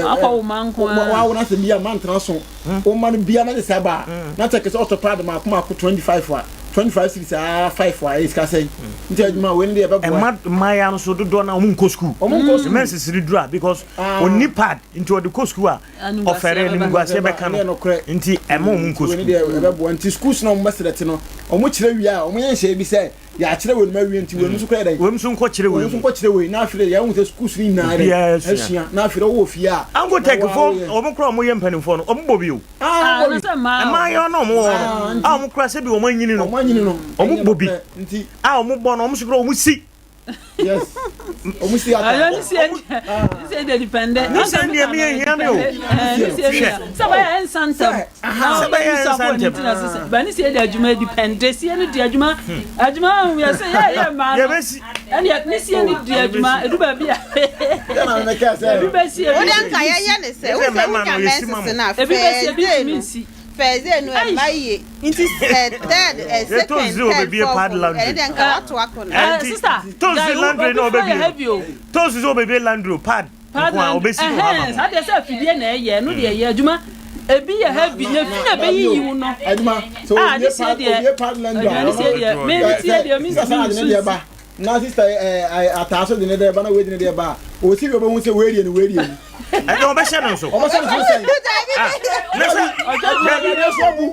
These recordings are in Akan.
akwa man ko wa na se bia man transo o man bia na se ba na take se autopad ma kuma ko 25 cities 5 wa is ka say nti adwuma we ndi e bebo ma ya no so dodo na omun ko school men sisi dura because oni pad nti odi ko school a ofere ni ngwa se be kan nti e ma omun ko school ndi e bebo nti schools na mo maselete no omo kire wi a omo yen hye bi say ya kire we no ma wi nti we no so kire dai we so ko kire we na afire ya hu se schools ni na re asua na afire wo fi a ango take for omo kro omo yempan fo no omo bobi o ma yo no mo omo kra se bi omo anyini no omo bobi nti omo bo no omo sikro omo si yes omo si ata say the dependent no say me here me o sabaya ensantem ba ni say the adwuma dependent say ni the adwuma we say yeah man and yet ni say ni the adwuma edu ba bia na me ka say o dan ka ya ne say o say nya mense na ebi be say bi mi si Feze no e maye into third second and then ka to akona sister tozi landry no baby tozi zo baby landry pad kwa obesi no ha sa de say fidie na ye no de ye adwuma ebi ye heavy na fi na be yi wu no adwuma so ye pad landry me tie de mi si na sister ataso de ne de ba na we de ne de ba o si we be hu say we rie ni and no be share so o be share so say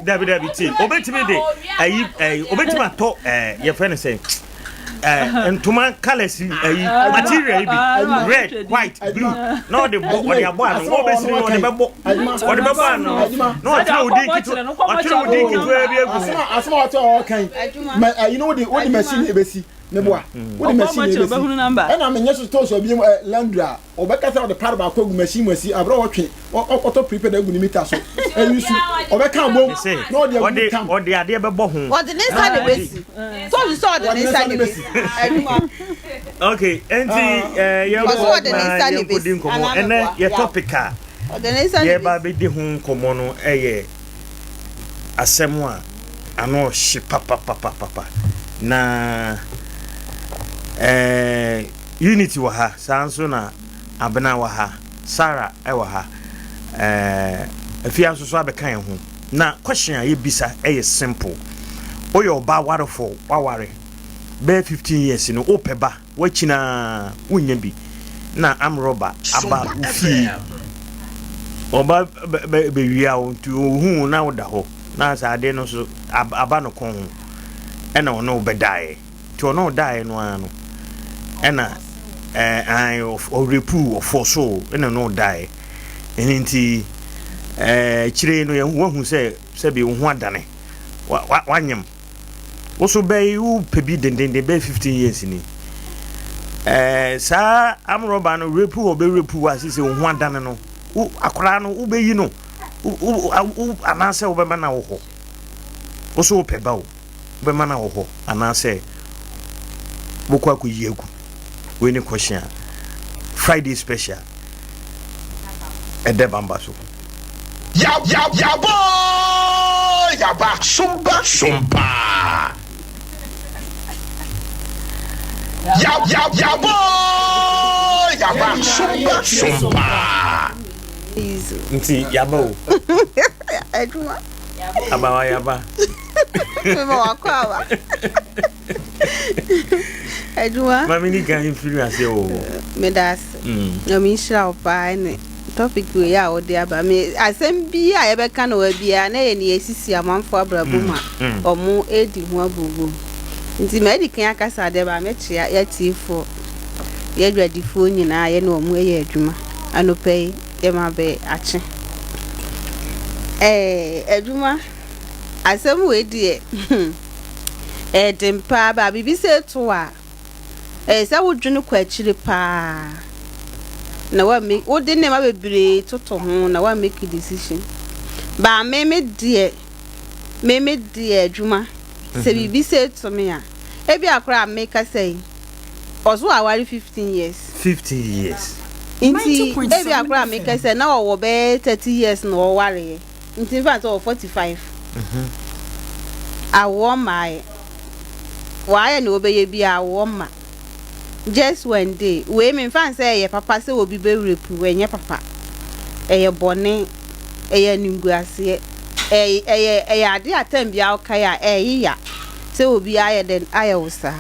David T. Obetimi de ayi obetimi to your friend say and to man colors material be red white blue no the what the boy no obesi no the bebo what the bebo no atra odi kitu e bi egu asma ata o kan you know what the machine ebesi ne boa what the machine ebesi and am nyeso to so bi landra obeka say the part ba ko gu machine masi abro wotwe auto prepare egu ni meter so eyisu obeka bom no the or the ade bebo ho what the inside ebesi so you saw the inside ebesi okay enti you putting komo ene ye topica ye ba be di ho komo no eye asem a ano hye papa na unity wa ha sanso na abena wa ha Sarah wa ha afia so abekan ho na question a ye bisa eye simple oyo ba warefo waware be 15 years no opeba wachina wunya bi na am robber aba ufi oba be wia ontu hu na woda ho na sa ade no so aba no kon e na ono be die to ono die no ano e na I of repu of for so e na no die enti chire no ye hu se bi hu adane wanyem also be you pebi den be 15 years ni sa am roba no repu obe repu asise hu adane no akora no ubeyi no anase obema na wo ho also peba wo obema na wo ho anase bokwa ku yiegu we ni question Friday special edebamba so ya boy ya ba sumpa ya boy ya ba sumpa nti ya ba adwuma aba ya ba memo akwa adwuma mami ni kan influence o medas no mi shira opa ne topic we ya o dia ba me asem bi a ye be kan wa bia na ye ne esisi amanfo abrabu ma omo edi ho abubu nti me di kan akasa de ba me chia ya tifo ye dwadifo nyina ye na omo ye adwuma anopei ye ma be ache adwuma asem we die dempa ba bibi se to a sa wodwunu kwa chire pa na wa me wo de ne ma bebre toto ho na wa make decision ba me die adwuma se bibi se to me a e bi akora make say ozo awari 15 years inti e bi akora make say na wo be 30 years na wo ware inti fa to 45 awo mai why no be ye bia wo ma just one day we me fan say ye papa say obi be rape we nye papa eye bone eye ninguase eye ade atam bia okai a ya say obi aye den aye wosa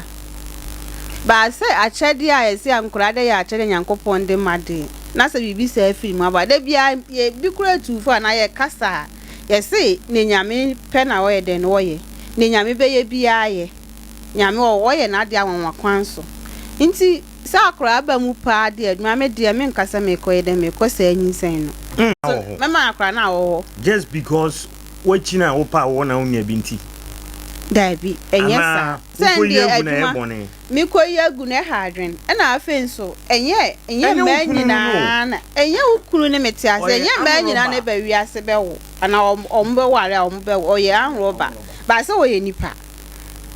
ba say achede aye say ankorade ya achede nyankopon de made na say bibi say film aba de bia ye bi kura tufo na ye kasa ye say ne nyame pe na wo ye den wo ye ne nyame be ye bia ye nyame wo ye na de awon kwan so nti sa akra aba mu pa de adwuma me de me nkasa me koye de me ko sa anyinsen no mama akra na wo just because wachina wo pa wo na unya binti dabi enyesa sende adwuma me koye agu na hadwen na afenso enye ma nyina na enye ukuru ne meti ase enye ma nyina na ba wiase be wo ana ombe ware ombe oye anroba ba se oye nipa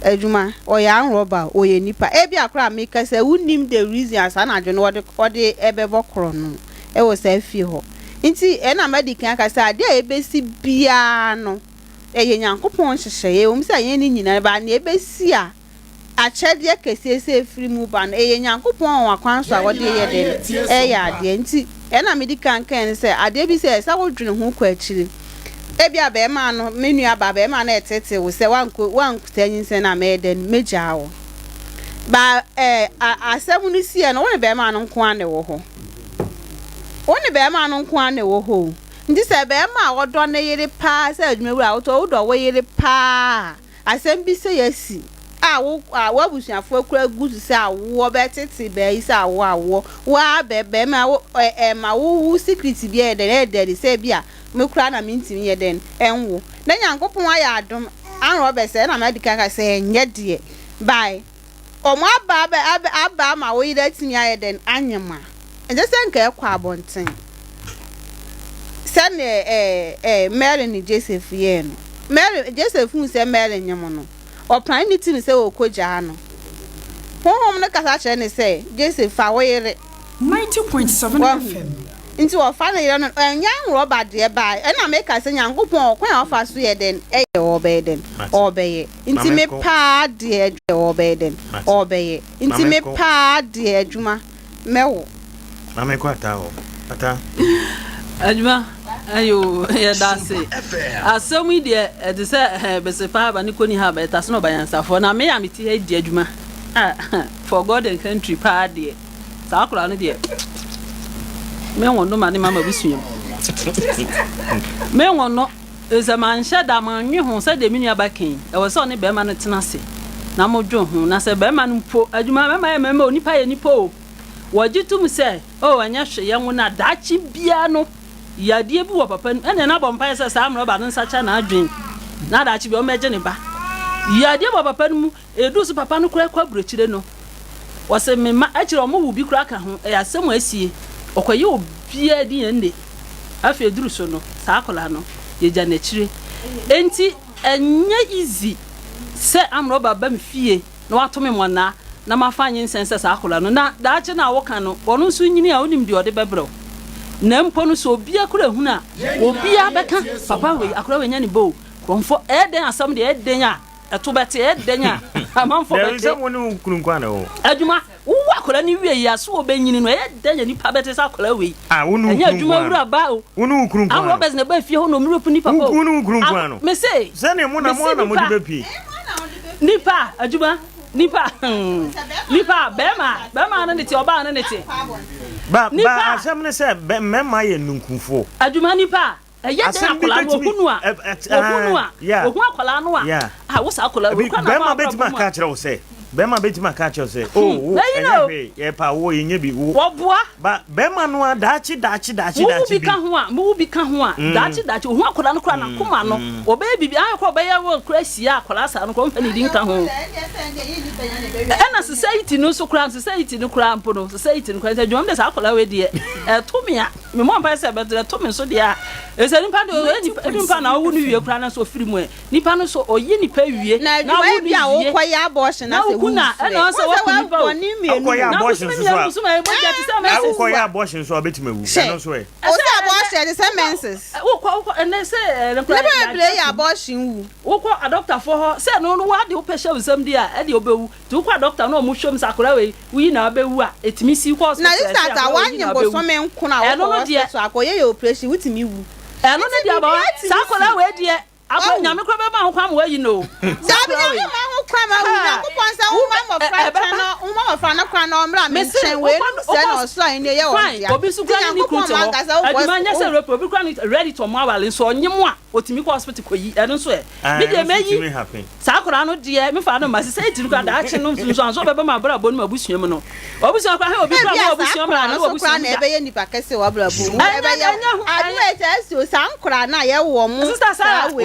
adwuma oya anroba oye nipa ebi akra make say unim the reason asa na adwene wode ebebo kro no e wo sa fie ho nti e na medican aka say ade ebesi bia no eye nyankopon hyehye o msa ye ni nyina ba na ebesi a achede kesese free mu ba no eye nyankopon wa kwanso a wode ye de e ya ade nti e na medican kan say ade bi say sa wodwene ho kwa akiri ebi abema no menu abema na etete wo se wankuta nyinse na meden meja wo ba asemu ni sie no woni bema no nko ane wo ho woni bema no nko ane wo ho ndi se bema wodo na yire pa se adwumawura wodo wo yire pa asem bi se yasi wo abusuafo akura gusu se awo betete be ise awo wa bema ma wo secret bi e de se bia me kura na mintim ye den enwo na nyankopon aya adom anro be se na medical ka se nye de bye omo aba ma wo yida timi aye den anyema enje se nka ekwa abonten se ne Mary ni Joseph ye no Mary Joseph mu se Mary nyemo no opan ni timi se okoja no honhom ne kasa che ne se Joseph fa wo yire 90.7 FM nti wo fa na yire no enyan roba de ba e na make say nyankopon okwan ofa so ye den e ye obeden obeye nti me pa de obeden obeye nti me pa de adwuma mewo na me kwata ho ata adwuma ayo ya dase asomu de de se be se pa ba ni koni ha ba ta so no ba yansa fo na me ya meti he de adwuma for God and country pa de sa akura no de me wono ma ne mama busuam me wono eza man shada man nwe ho se de minu abaken e wo se oni be ma no tenase na modwo ho na se be ma no po adwuma me ma ye me onipa ye nipa o wogitum se o anya hwe ye wo na dachi bia no yadie bi wo papa ene na bompa se sa amro ba no sacha na adwen na dachi bi o meje ne ba yadie bo papa no mu edu su papa no kura kwa burochire no wo se me ma akire o mo wu bi kura ka ho e asem asie okoye obia di ende afi eduru so no sa akola no ye ja na chire enti enye easy se amro baba mfie na watome mona na mafanye nsense sa akola no na daache na woka no ono nso nyini a onim di ode bebrew na mpo no so obia kura hu na obia beka papa we akora we nya ni bo kromfo eden asam de eden a eto bete eden a amanfo bete there is one kunkwa na o adwuma wo akora ni wie ya so obenyini no eden ya ni pa bete sa akora we wonu anya adwuma wura ba o wonu kunkwa amro bez na ba fie ho no mrupu ni papa wonu kunkwa no me say zane mo na mo di bepi nipa adwuma nipa bema na niti oba na niti ba asem ne se mema ye nunkunfo adwuma nipa ya de akola no ohunu ohun akola no a wo sa akola wo kwa na bema betima ka kire wo se bema betima ka kire se ye pa wo yenye bi wo boa ba bema no daachi mu bi ka ho a daachi ohun akola no kra na koma no wo be bibi akọ be ya wo kra sia akola sa no ko mfa ni din ka ho na society no so kra society no kra mpo no society no kra ta dwom de sa akola we de tomia me mo mpa se be de tomi so de a ese nipa de nipa na wo nu wie kra na so firi mu nipa no so oyi nipa wie na wo nu wie kwa ya abortion na se kuna na so wo nipa kwa ya abortion so abortion so abetimewu no so o se say the same menses. And they say, never play abortion. A doctor for her. Say, no, what the pressure with some dear, Eddie Obew, to a doctor, no mushroom Sakura, we now be what it means you was. Now, is that I want you to some men, I don't know, dear, so I call your pressure with me. I don't know about Sakura, where dear. I don't know come where you know. Ready to marvel so on you what me hospital I don't swear. Me happy. Sakura no dear, me father must say to the action of so my brother bon my bush no. Obusi akwa he obi kra obusi amra na obusi na ebe ye nipa kese wa bra bu. I tell you Sankura na ye wo mu. Sister Sarah we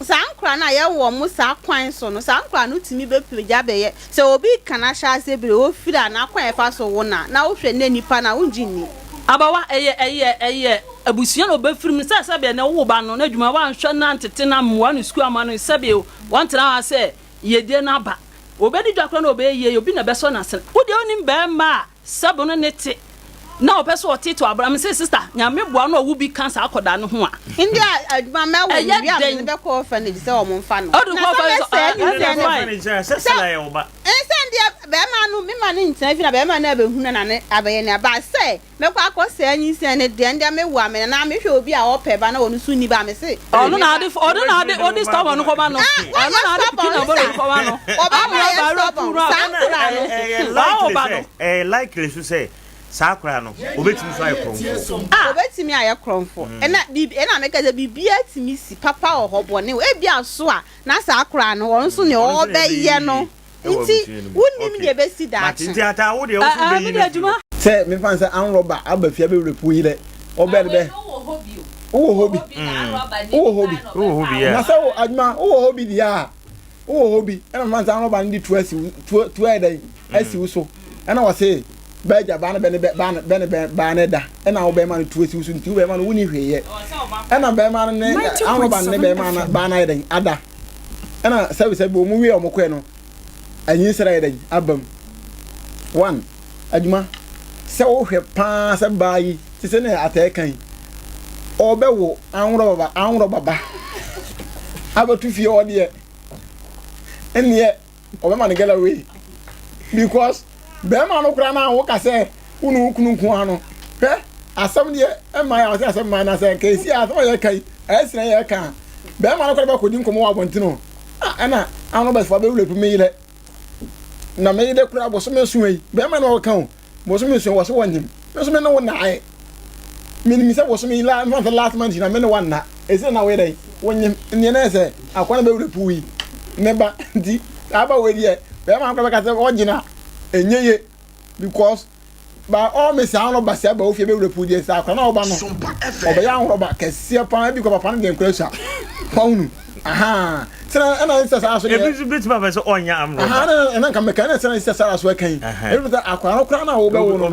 Sankura na ye wo mu sa kwan so no Sankura no timi be pja be ye. Se obi kana sha se bre o fira na kwan e fa so wo na wo hwe na nipa na wo njini. Abawa eye abusuan obefirim se be na wo ba no na dwuma wa nhwe na ntete na mwa no school ama no se be won tena se ye die na ba obedi dwakro na obeye obi na be so na se wo de onim be ma sabo no nete na opeso oteto abram se sister nyame boa no wo bi cancer akoda no ho a indi aduma ma wo wi am ne be ko orphanage se o mo mfa no odu ko orphanage se sala ye oba ense be ma no me ma ne ntan fi na be ma na be hunu na ne abaye ne ba se me kwa akose anyi se ne de ndia me wo am na me hwe obi a opeba na wonu su ni ba me se onu na ade odi stop onu ko ba no onu na ade pina bo ko ba no oba ma ba ro pura no likely to say Sakura no obetimi so aye kronfo obetimi aye kronfo ena meka ze bibia timi si papa ohobone e bia so a na Sakura no won so ne obeye no nti wunnim de be si da achi nti ata wo de wo so be yi se me fan se an roba abafia be repu yi le obere be wo hobi ya na se wo adma wo hobi dia wo hobi ena man se an roba ndi tu eden asi wo so ena wo se beja bana bene da ena wo be ma no tuosi usu nti wo be ma no woni hweye ena be ma no ne an ba ne be ma na bana eden ada ena sabi bo mu wi o mokwe no anyi sra eden abam 1 aduma se wo hwe pa se bayi ti se ne atekan o be wo anwro baba abatu fie o de enie o be ma no gala we because Bema no kra na wo ka se unu kununku ano hwe asam de e ma ya se asam ma na se ka si asam ye kai esra ye ka bema no kra ba kodi nkomo wa bontino ana anu ba fa be wule pu me yile na me yide kra bo so me suwe bema no ka o bo so me suwe wo so wanyim me so me no na ai mi se wo so me la mfa last month na me no wan na ese na we dai wanyim ne na se akwana be wule pu wi ne ba ndi aba we die bema no kra ba ka se ojina enyeye because ba all me say an ba say ba ofie be repu die sa akwa na oba no oba ya an roba kese pa bi ko papa no den kwesa paunu aha sera ana nsa sa so e bit ba so onya am roba aha na kan me kan sera nsa sa so kan e bi ta akwa no kra na wo be wo no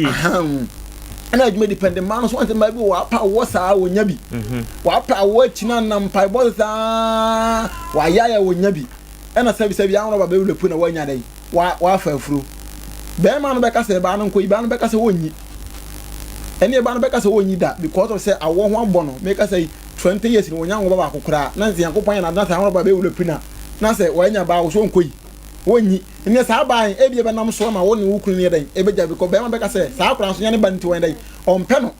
aha ana adwuma dependent man so ante ma bi wa pa wo sa wo nya bi wa pa wo china na mpai bo sa wa ya wo nya bi ana sabi an roba be repu na wo nya dai wa fafuru be ma no be ka se ba no ko iba no be ka se wonyi eni e ba no be ka se wonyi da because of say awo ho abo no me ka say 20 years ni wonya ngo ba kokora na nzi yankopon na sa ho ba be wulapina na se wanya ba wo so nkoi wonyi eni sa ba e bi be nam so ma wo ne wukunu ne dan e be ja because be ma be ka se sa akora so nya ne ba nti wen dan on pe no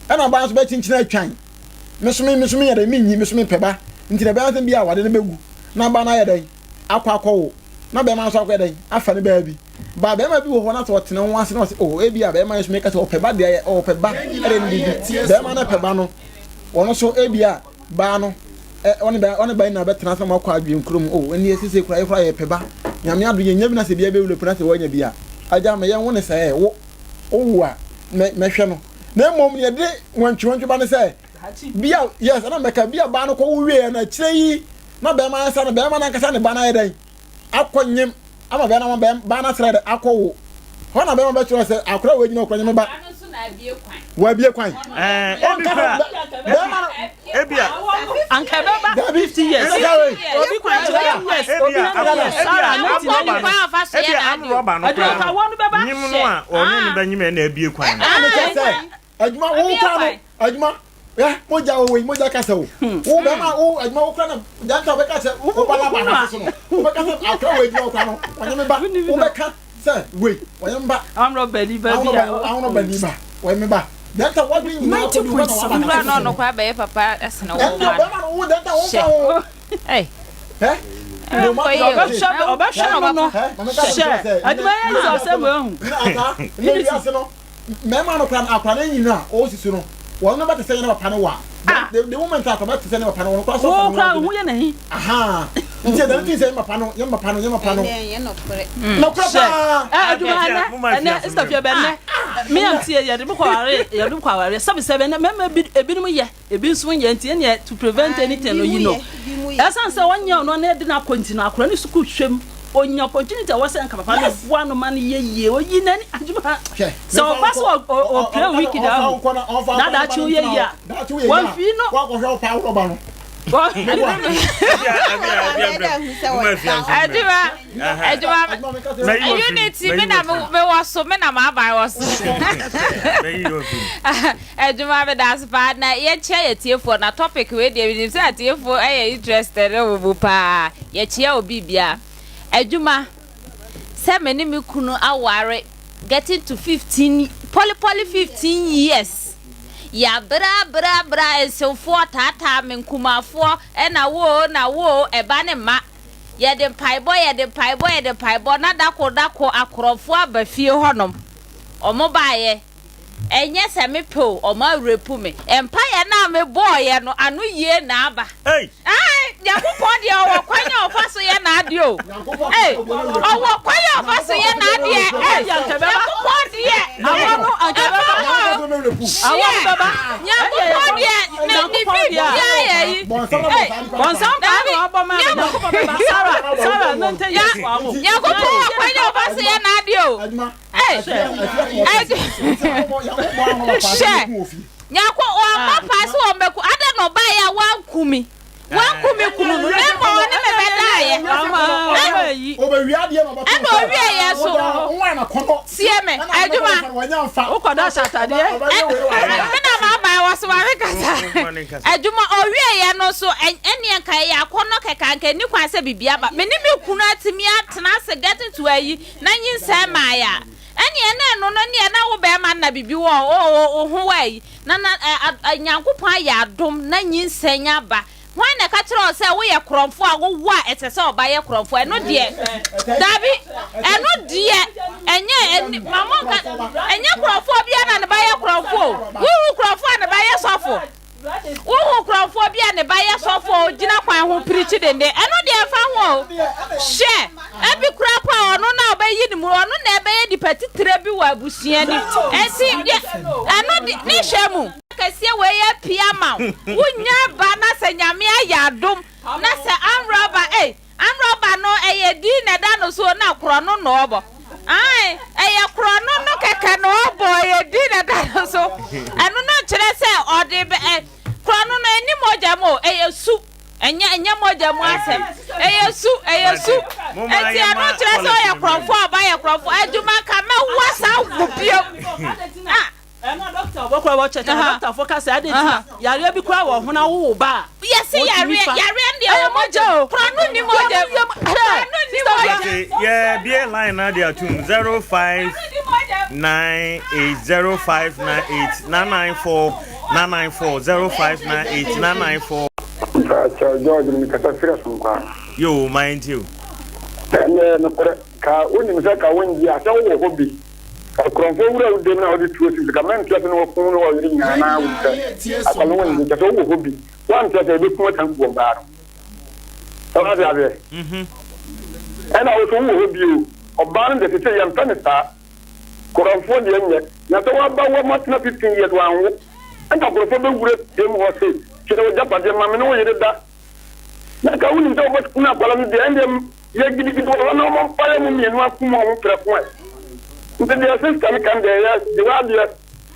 e na ba so be chinchina atwan mesumi ya da minyi mesumi peba nti na be an bi a wade ne begu na ba na ya dan akwa na be ma so akwa dan afa ne ba bi ba be ma bi wo ho na so tena ho ase na o e bi a be ma so make o peba de o peba ere ndi be ma na peba no wono so e bi a ba no one ba na be tena so ma kwa adwen krom o eni esese kura e fra ye peba nyame ado ye nya bi na se bia be wule pena se wanya bia aja me ye woni se wo owu a me hwe no na mom ye de wantwe ba ne se bia yes na me ka bia ba no ko wie na kire yi na be ma sa na be ma na kasa ne ba na ye dan akonyem ama be na ma ba na sere akowo ho na be ma be tro se akora we nyina okonyem ba wa bie kwan ebia anka be ba 50 years obi kwan to yes obi na sara na ti na kwan fa se ya ebia am roba no kwa nyim no a onu no be nyim na abie kwan adwuma wo kwa adwuma ya moja kasa wo be ma wo adwuma wo kwa na janta be kasa wo bala bana so no wo be kasa akra wo adwuma kwa no wanye me ba wo be ka say we wanye me ba amro bani ba bia amro bani ba wanye me ba janta what we know to do no kwa be papa asena wo ma wo janta wo ka wo eh Mema no plan akwana nyina o sisi no won no bete sey na papa no wa the moment akwa bete sey na papa no won kwa so o kwa hu ye na hi aha nti da nti sey papa no ye papa no ye no kore no kore aduma na stop your benne me am tie ye de kwa ware sabe sebe na mema ebinum ye ebinso ye nti ye to prevent anything no you know esan say wonye no na de na continue akora ni school hwem onya opportunity was nka papa no boa no man ye oyi nani adwuma so pass o play week da na da chi ye ya one fi no kwa ko hwe pa roba no adwuma unity me na me waso me na ma bai waso adwuma me das bad na ye che ye tiefo na topic we dey we say tiefo interested wo pa ye che obi bia adwuma se me ni me kunu aware getting to 15 poly 15 years ya bra esofo tata me nkumafo e na wo eba ne ma ye de paibo na dako akrofo abafie honom omo baaye enye se me po omo repu me empire na me boy no anu ye na aba Yakupo de owo kwanya ofaso ye na ade o owo kwanya ofaso ye na ade Yakupo de awonu baba Yakupo de ni bi ya yi bonsan ka no oboma Yakupo baba Sara no nte yes wa mo Yakupo kwanya ofaso ye na ade o Nyako o ma pass o meku ade no ba ya wankumi kunu no mo ne me bedaye obewi ade no ba and owi ye so nwa na kono sie me adwuma ukoda shatade me na ma ba waso wa kasa adwuma owi ye no so ene kan ya kono kekanka ni kwa se bibia ba me ni me kunu atimi atena se getting to ayi na yin se ma ya ene no na wo be ma na bibi wo ho wai na nyankopon ya adom na yin se nya ba why na ka kire say wo ye kromfo a wo wa etese oba ye kromfo eno de dabi eno de enye mamonka enye kromfo bia na ne ba ye kromfo wo kromfo na ba ye sofo wo kromfo bia ne ba ye sofo gina kwan ho preach de eno de fa ho she ebi krapa ono na obayi ni mu ono na ebe ye di petitre bi wa abusia ni enti eno de ni shemu kase we ye piama wunya ba na se nyame ayadom na se amroba no eye di na da no so na krono no obo eye krono no keke no obo eye di na da no so anu na kire se ode krono no eni moja mo eye su enya moja mo asem eye su enti anu kire se oye krofo oba ye krofo adwuma ka me wasa wubio doctor wo check doctor focus ade yare bi kwa wo hona wo ba yes yare ndi o mojo pranu ni mojo yeah be line na dia tune 0598059894 George mi kata fira sunka yo mind you no ka woni mi ka wonji asa wo hobi akronfo wura udem na odi tuosi ka men tuosi no fun no wiri nyana wuta akalo woni ka so wo hobi wan tuosi be kuma tan bo baaro tawa de abe ana wo so wo hobi o oban de tete yam tanisa akronfo de nye na to wa ba wo matna 15 years wa anwo anta akronfo be wura dem ho se kire wo japa de ma me no yire da na ka woni to bo kuna kwala mi de endem ye gidi wo no mo pare mu mienu akuma mo prefo nti the system can be yes the radio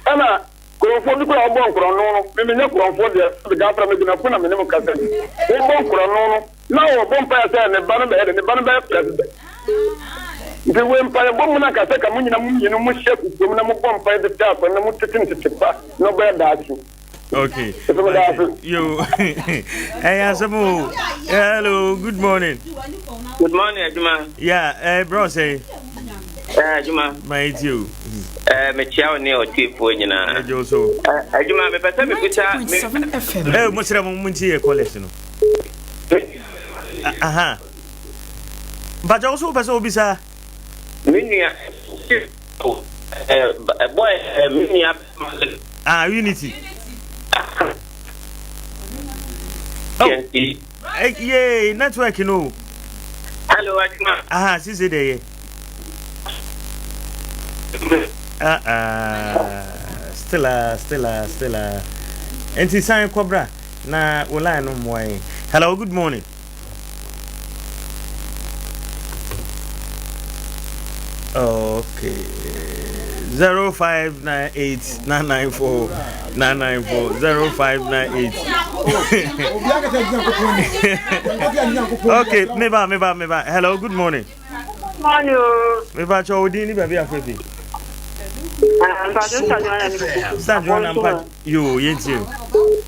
ana krofo bi ko obon krono no me nya krofo de the gafra me na kuna me ne mo kasa obon krono no na obon pa ya ne ba no be president The way by a woman I can take a money, no more shake, no more pump by the tap, and no more taking to pass, no better that. Okay. You. Hey, Asamu. Hello. Good morning. Good morning, Juma. Yeah, bro, say. Juma. My you. Me chiao ne o tipo nyina. Joso. Juma me pesa me kuta. 90.7 FM. Mo sira mo munti e college no. Aha. Ba Joso pesa obisa. Minia. Boy, minia. Unity. Oh. Yeah, network, you know. Hello, Ajuma. See there. Stella. And it's sign Cobra. Na wala no more. Hello, good morning. Okay. 0598 994 994 0598. Okay, meba. Hello, good morning. Morning. Meba cho di ni baby afefi. Stand you na mpa yo yenti.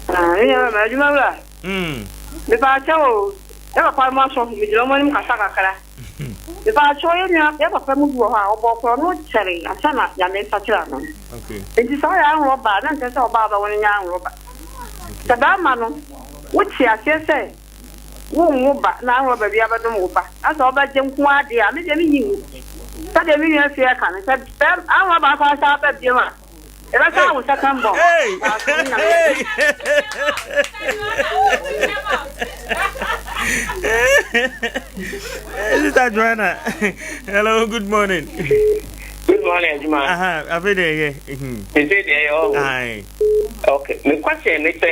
Ma juma bla. Meba cho. Ya pa ma so mi jilo mo ni ka saka kala. Meba cho ya pa mu wo ha obo ko no chere asana ya me satira no. Okay. Enti so ya roba na nke so ba woni nya roba. Sadama no. Wuti asese. Wo ba na roba bia ba do mo ba. Asa oba je nku ade a me je mi yin. Sa de mi yan se ka na sa an ba fa sa ba bia ma. E ba sa wo second bomb. Is that Joanna? Hello, good morning. Good morning, Juma. I've there. Is it there? Oh, aye. Okay. The question is,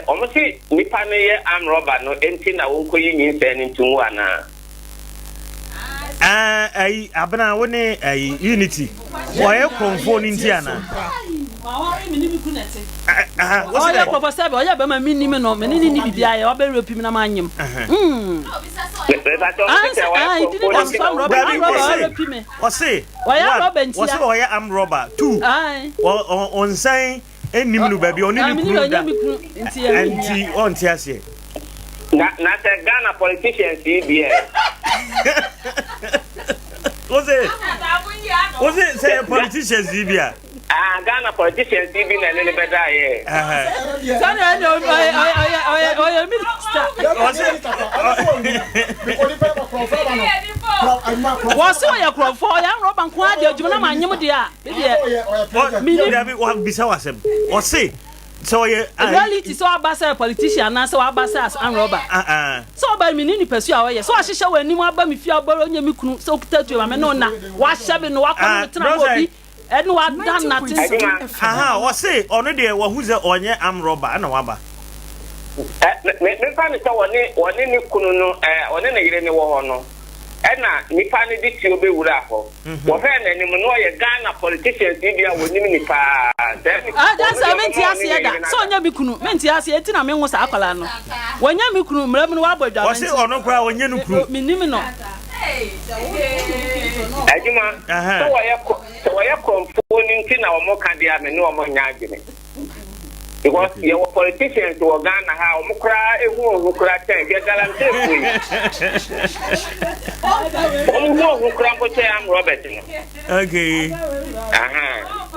almost nipa no ye am robber no enti na wonko yi nyin se ni ntu ana. Abana woni unity. Oye konfo ni nti ana. Oye papa sabe oye be ma minni me no me ni bibia ye obe repim na manyem. Oye am robber 2. On sign enim no baby oni ni kunu da. Anti on ti ase. Na the Ghana politicians here. Was it say politicians here? Ghana politicians here na nene beda here. Was so ya crofo ya roba nko ade adwuma na manyem de a me wa bisa wasem o say so reality so abasa politician na so abasa as an robber so ba me ni pursue awye so ahihye wa anim aba me fi abaro nya me kunu so kitatu ma me no na wa hye no wa kono tena obi enu wa dan na tin o say ono de wa hu ze onye am robber na wa ba me fa ni so woni ni kunu no woni na yire ni wo ho no ena nipa ni di ti obe wura ho wo fe na nim no ye Ghana politicians bia woni ni pa that's a menti ase da so nya mi kunu menti ase eti na me nwo sa akwala no wonya mi kunu mra mu wa bodwa o se ono kra wonya nu kunu mi nim no Ajuma so wa ye konfoni nti na wo mo ka dia me no mo nya agene because your politicians were Ghana ha omukra ehu okura ten be galante free omu okura ko che am Robert no okay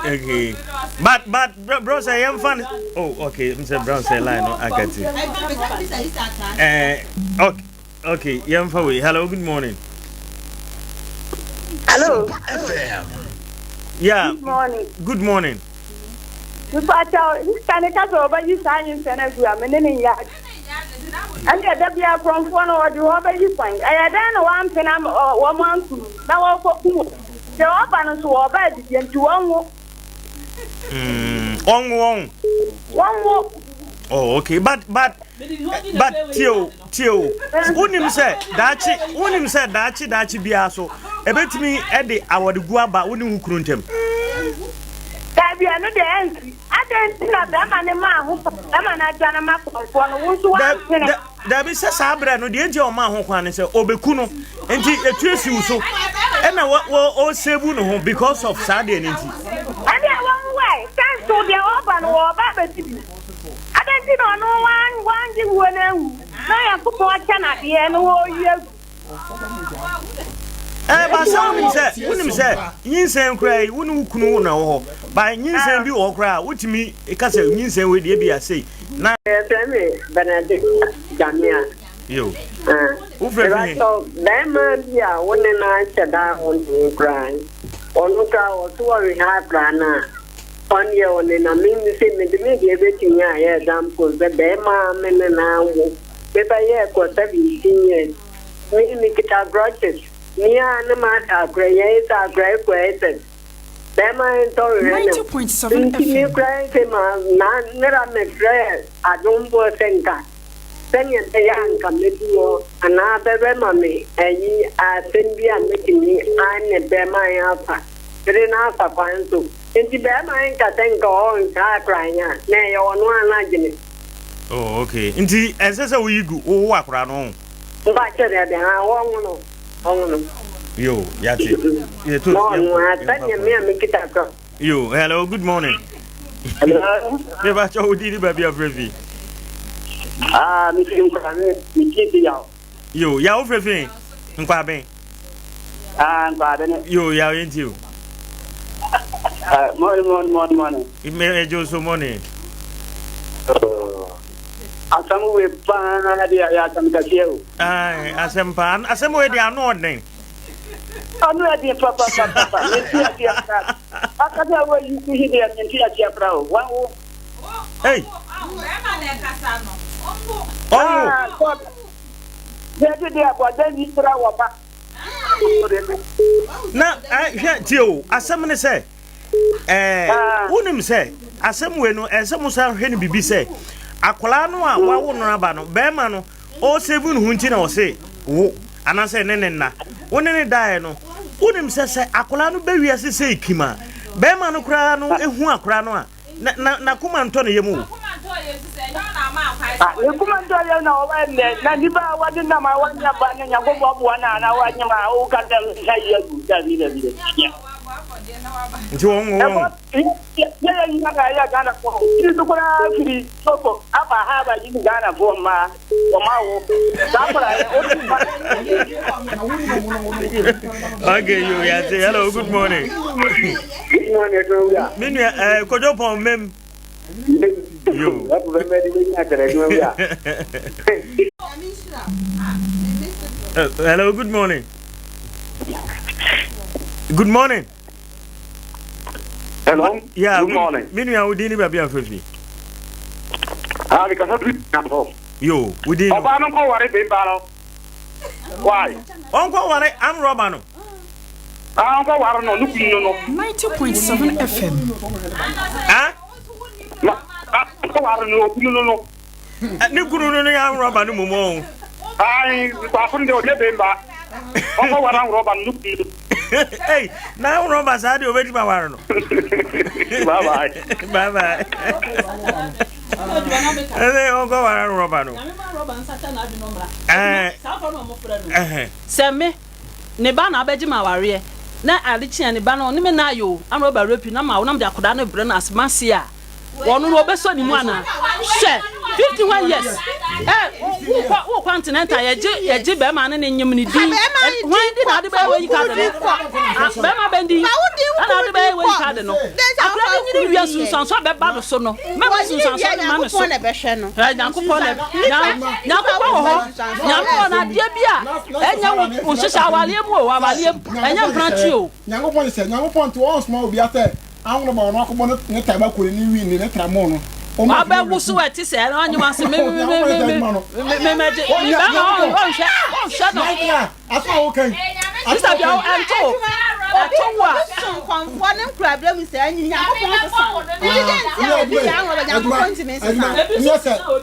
okay but bro say am fan okay Mr. Brown say line no I get it okay yam fa we hello good morning Hello yeah good morning Good Can over you sign Senegal? I'm in yard. And the W from one or the over you find. I don't want to am 1 month. Now, for the open to obey the one. One more. Oh, okay, but Tio, unim said dachi biaso. Ebetimi ede award guaba unim ukruntem. Be another entry. I don't know that man who am an Ajana map for there be says Abra no the angel man who can say Obekuno and a trace you so. And what save no because of Saturday and I did one way. Thanks to the open war, baby. I don't know one thing when I am put cannot be any more years. But some say, wouldn't say, you say, cry, wouldn't know, by you say, be all cry, which me, a castle, you say, with the ABIA say. Now, Benedict Damia. You. So, Bama, yeah, when I said I want to cry. Onuka or two or half grana. On your own, and I mean the same with me, everything I had done for the Bama men and I. If I had for 17 years, we make it our grudges. Near the matter, create our great created. Bama and Tori 90.7 FM. Cry, never make prayer. I don't go thank Then you say, I'm coming to you, and I have mommy, and ye are sending and making me, I'm a bear my alpha. Then alpha fine so. And the bear my can go on car crying, nay, on one legend. Oh, okay. Indeed, as we go, oh, walk around. But I won't. Yo, Yati. Yo, hello, good morning. Hello. Never told you baby of Revi. Yo, Yao Revi. Nkwabe. Yo, Yao into you. Morning. It may enjoy some money. Asamu we pan ya tamkasio. Aye, asempan, asemwe dia no den. Anu adi papa. Akada we you see there nti atia brao. Wanwo. Hey. Oh. Dede dia kwa den ni bra wo ba. Na, hwe tio, asem ne se. Wonim se, asemwe no, esem so hwe ne bibi se. Akola no a wawo no aba no bema no o seven hunti na o se wo anase ne na woni ne dae no wonim se akola no bewi ase se ikima bema no kura no ehu akola no a na kuma nto no yemu ne kuma nto ya na o ba ne na ni ba wadi na ma wanya ba na nyango bo na wanya ma o ka da sai ya du da bi nti won ya ya gana ko ni to kura firi soko aba ha ba ji gana ko ma wo da fara okay you ya say hello good morning. Good morning to ya minu kojo pon mem yo hello good morning. Good morning. Hello. Yeah. Good morning. Minu ya udini baby afefi. Because I yo, udini. Oba no ko ware be mbalo. Why? Onko ware am roba no. Onko ware no nukunu no. 90.7 FM. Ah? Onko ware no nukunu no. Ni kunu no ya am roba no momo. Ai, kwa funde o be mba. Onko ware am roba nukunu. Hey, now Robert said you waiting for Bye. Hey, Uncle Robert. Send me. Nebana Bejima warrior. Na Alichi and Nebano, Nimena you, I'm Robert Rupi, Nama, one of the Akudano Brenas, Masia. One who beso ni mwana. Share 51 years. Who continental ye jibe man in yumini di. Why did I be where you can Bema bendi. I the bay where you can no. I don't need you so so bad so no. Member so man so na besheno. Right now kupone. Now now na dia bia. Enya wo sisa awale mu o awale. Enya branch o. Nyankopon se nyankopon to one small be after I want to knock upon it, tobacco in the wind, Tramono. I bet we saw it, said, on you must maybe. Shut up. I saw okay. I saw you and talk. I told what? One problem is saying,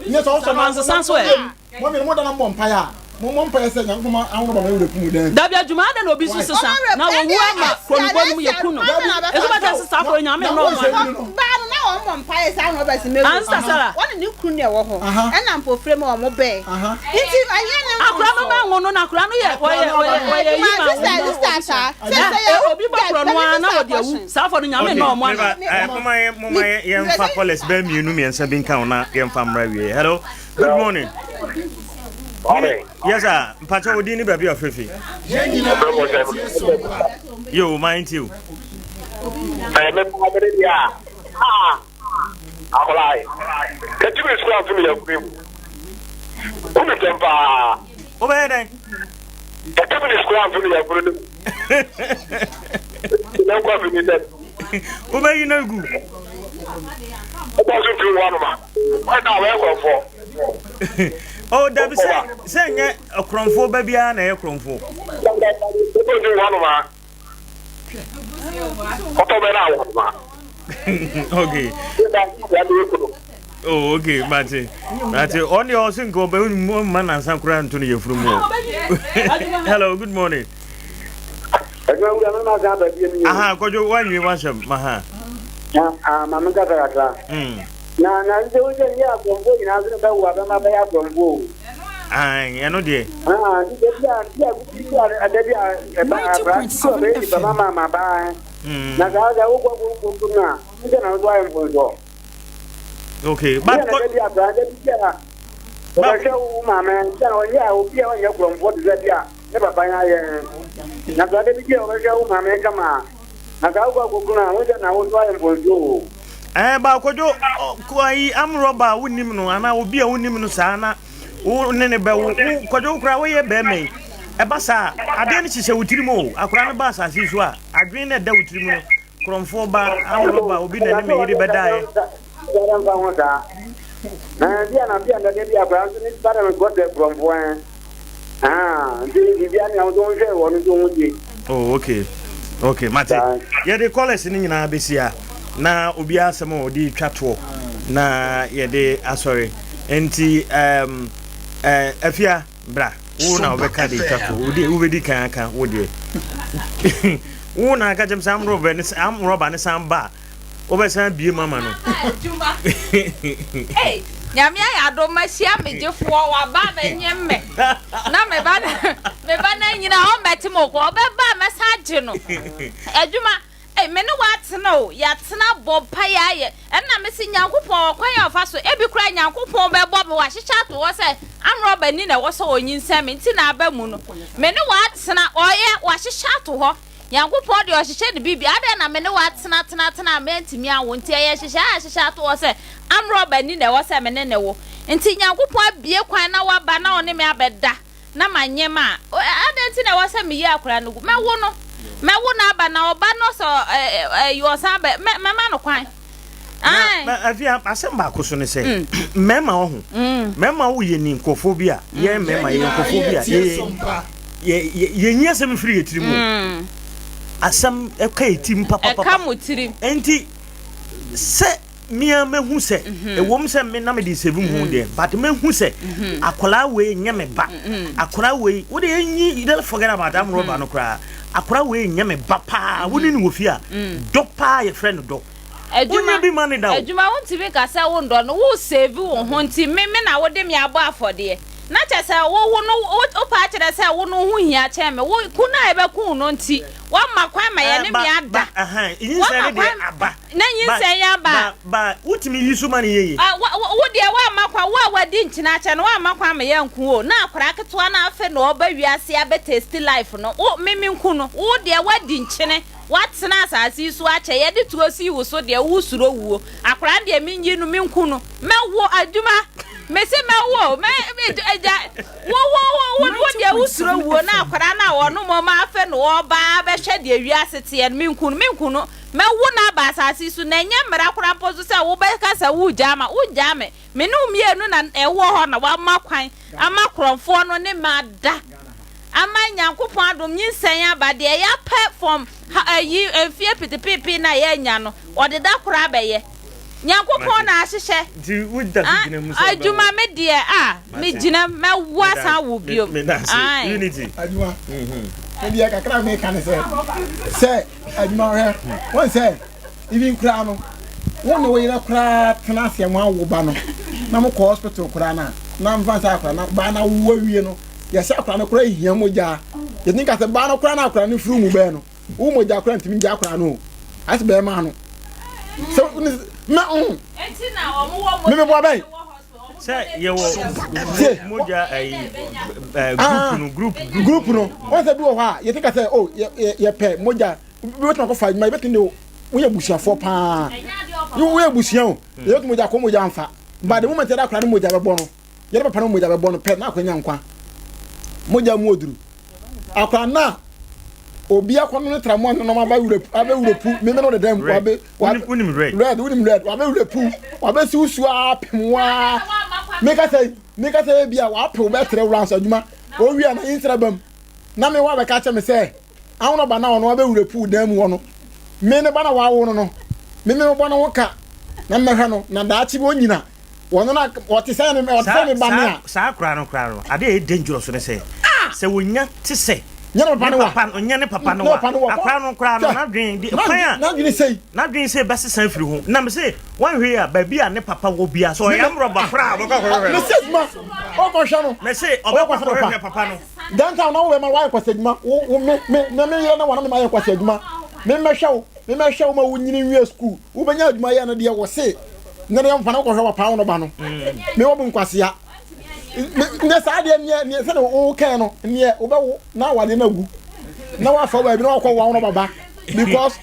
yes, also answer somewhere. More than a vampire. Mom person, young woman, I want to put them. Dabia Jumada no be so now we are from Yakuno. It's about us suffering. I mean, no, bom pae sa no ba si me Answer sala won ni kunu ne wo ho e na mpo frem o mo be nti anye na akura no ba ngono na akura no ye oye yi ma sister obi ba kro no ana wo de awu sa fo no nyame na o mo ana mama ye mfa police ba mienu miensa bi nka ona ye mfa mra wie. Hello, good morning. Yes sir, mpacho odi ni ba bi ofefi yo mind you me padre dia akolai ketu be school to me ya kure o me tempa o be den ketu be school to me ya kure na kwa fi mi den o be yin agu o ba so fi one ma o na we go for oh da bi say nye okronfo ba bia na ye kronfo o ba so one ma okay. Oh, okay, Mate. On your single man and some crown to you from hello, good morning. Aha, could you want you want some Maha? Mamma Gata. Now, yeah, from going out of my bag from Woo. I know, dear. Okay, but I'm robber, wouldn't know, and I will be a woman, Sana. Oh, nene be wo kojo kra wo ye be me e ba sa ade ne hihye wutirimo akra ne ba sa siso a adwen na da wutirimo kromfo ba amro obi na ne me yiri be dae na dia na dia akra so ni bara me got the kromfo ndi bia ne awdo hwe wo no do huje. Oh, okay mate ye de college ni nyina besia na obi asem odi twato na ye de asori enti afia bra wo na obeka de twato wo be di kan wo de wo na ka jem sam roba ne sam ba obesan bie mama no hey nyame ya do ma hia megefo wa ba na nyemme na me ba na nyina o beti mo ko be ba message no adwuma eh me no watena o ya tena bopa ya ye na me si nyankopon kwan ya fa so ebi kura nyankopon be bo me wa hyecha to wo se amro ba ni na wo so onyinsam nti na aba mu no me no watena oye wa hyecha to ho nyankopon de o hyeche de bibi ade na me no watena me ntimi awo nti ye hyecha to wo se amro ba ni na wo se me ne wo nti nyankopon abie kwan na wa ba na one me abeda na manyema ade nti na wo se me yi akura no me wo no me wona ba na oba no so you san be mama no kwan na afia asem ba ko so ne se mema wo hu mema wo ye ni nkofo bia ye mema ye nkofo bia ye nyia sem firi etirimu asem e ka etim papa e ka mutirim enti se mia mehu se e wom se me na me di sevum hu de but mehu se akola we nya me ba akola we wo de enyi you don't forget about am roba no kra akora we nyame bapa woni ni wofia do pa ye friend do adwuma bi mani da adwuma wonti be ka sa wo ndo no wo save wo ho nti me na wo de me abo afode na cha sa wo no o pa kire sa wo no hu hia che me wo kuna e be ku no nti wa makwan ma ye ne me ada yin se de aba na yin se ya ba wutimi yisu mani ye wo de wa makwan wo wadi nchina che no wa makwan ma ye nku o na akora keto na afa no oba wiase abe taste life no wo mimi nku no wo de wadi nchine watena asasi so ache ye de tuosi wo so de wo suro wo akora de minyi no minku no mewo adwuma mesi mewo me eja wo de wo suro wo na akora na wo no mo ma afa no oba be hwe de wiase te minku no mewo na ba asasi so na nya mra akora pozo se wo be kasa wo jama me no mienu na ewo ho na wa makwan amakromfo no ne mada ama nyankopon adom nyinsan abade ya perform yi efie pitipipi na ye nya no odeda kora beye nyankopon na ahyehe di wudda gina musa adwuma me de me gina me wasa wo biom unity adwuma ebi ya kakra me kan se adwuma he won se even kra no One way na kra tenase mo awo ba no. Na mo ko hospital kra na mfa sa kra na ba na wo wie no. Ya sha kra na kra hia moja. You think as a ba na kra na kra ni furu mu be no. Wo moja kra ntimi ja kra no. As be ma no. So na enti na omo wo me bo abai. Say you moja group no. What do ha? You think I say oh ye pe moja. We want to go fight my betin no. We abusia for pa. You we abusia o. You to moja ko moja amfa. But the moment that kra no moja be bo no. Ye papa no moja be bo no pe na akwanya nkwa. Moja mu oduru. Akwa na obi akono no tramo no ma ba wurepu me no de dem unim red wa be wurepu wa be susu apemwa make say bia wa pe be tre wura adwuma o wi na intrabam na me wa be ka che me say awon ba na ono wa be wurepu dem wo no me ne ba na wa wo no me ba na wo ka na me hwe no na da achi be onyina wono na what say me ba na sa kra no ade dangerous ne say se wonya te say nyane papa no akra no na dwen di kwan na dwen say best san firi ho na me say wan hwe a ba bia ne papa wo bia so ya mroba kra bo ka hwe me say ma o ko hwe no me say oba ko hwe papa no downtown na we ma wa kwase adwuma me ye na wana me ma kwase adwuma me hwe ma wo nyini wi school wo benya adwuma ye na de wo say na de mfa na ko hwe wa pa no ba no me wo bu nkwase ya ne sa de ne se no o kan no ne o be wo na wa de na gu na wa fa ba bi na wa ko wa no baba because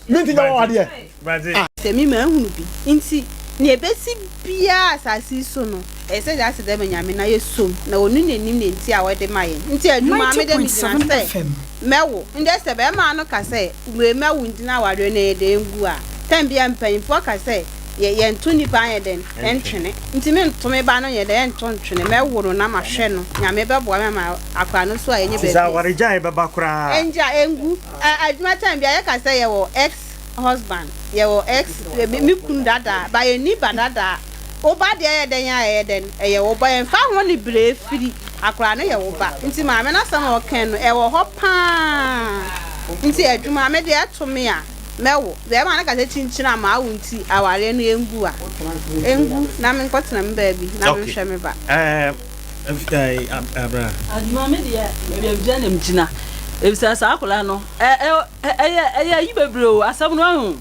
me tin ya wa de se mi ma hunu bi nti ne besi bia asasi so no e se ja se de nyame na yesom na onu nenim ne nti a wede maye nti adwuma me de mi se mewo nde se be ma no ka se we mewo ndi na wa de na de ngu a tambia mpanfo ka se ye ntuni pa ye den entwene nti me ntome ba no ye den entwene me woro na ma hwe no nyame be boa me ma akwa no so a ye nye be za warija e be ba kura enja engu adwuma tambia ye ka se ye wo ex husband ye wo ex mi kun dada ba ye ni badada o ba de ye den ya ye den ye wo ba ye fa ho ni bre firi akwa no ye wo ba nti ma me na sam o ken no e wo ho pa nti adwuma me de atome a mewo be ma na ka se chinchina ma awunti aware no engu na me nkotena me ba bi na me hwe me ba abra aduma me de e bia na mchina e bisa sa akola no yi bebro asam no hu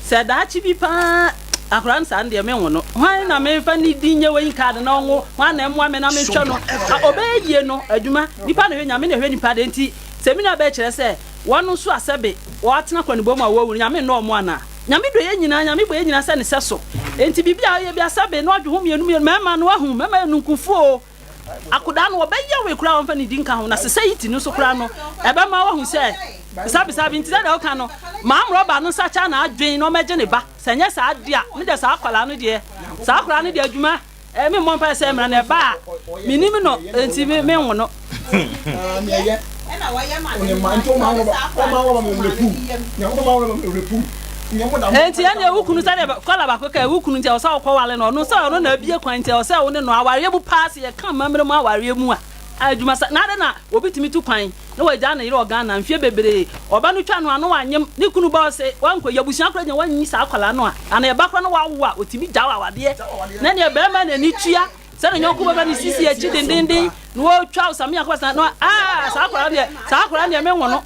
se da chi bi pa akola nsa de me wono hwan na me fa ni dinye wen card na onwo hwan na emwa me na me hwe no obeyie no aduma nipa na hwe nya me na hwe nipa de nti se mi na be kire se wonu so asebe wa tena kwani bom a wawu nyame no omo ana nyame do ye nyina nyame bo ye nyina se ne seso enti bibia ye bia asebe no adwo mienu mema no ahu mema nunkufu akoda no obeye we kura won fa ni dinka ho na society no so kura no ebe ma wahu se sabi nti da o ka no ma amroba no sacha na adwen no meje ne ba senye sa adia me de sa akwala no de sa akwala no de adwuma me mo mpa se mra na ba minimi no enti me wono ena wa ye ma ne ma nto ma wo ba mo repu nya wo ma wo ba repu nya mo da enti ya na wukunu sa de kola ba ko ka wukunu nti o sa ko wale no no sa no na bie kwan nti o sa wo ne no aware bu pass ye kan mamre mu aware mu a adwuma sa na de na obitimi tu kwan na wa ja na yire organ na mfie bebere oba no twa no ano wanyem ne kunu ba se wanko yabusia akora nya wanyi sa akwala no a ana ye ba kwa no wa wo a otimi ja wa wade na ne be ma na ni tua se no nyoko baba ni sisi e chi dindindin no wo twa osami akwasa no sa akwala ne me wono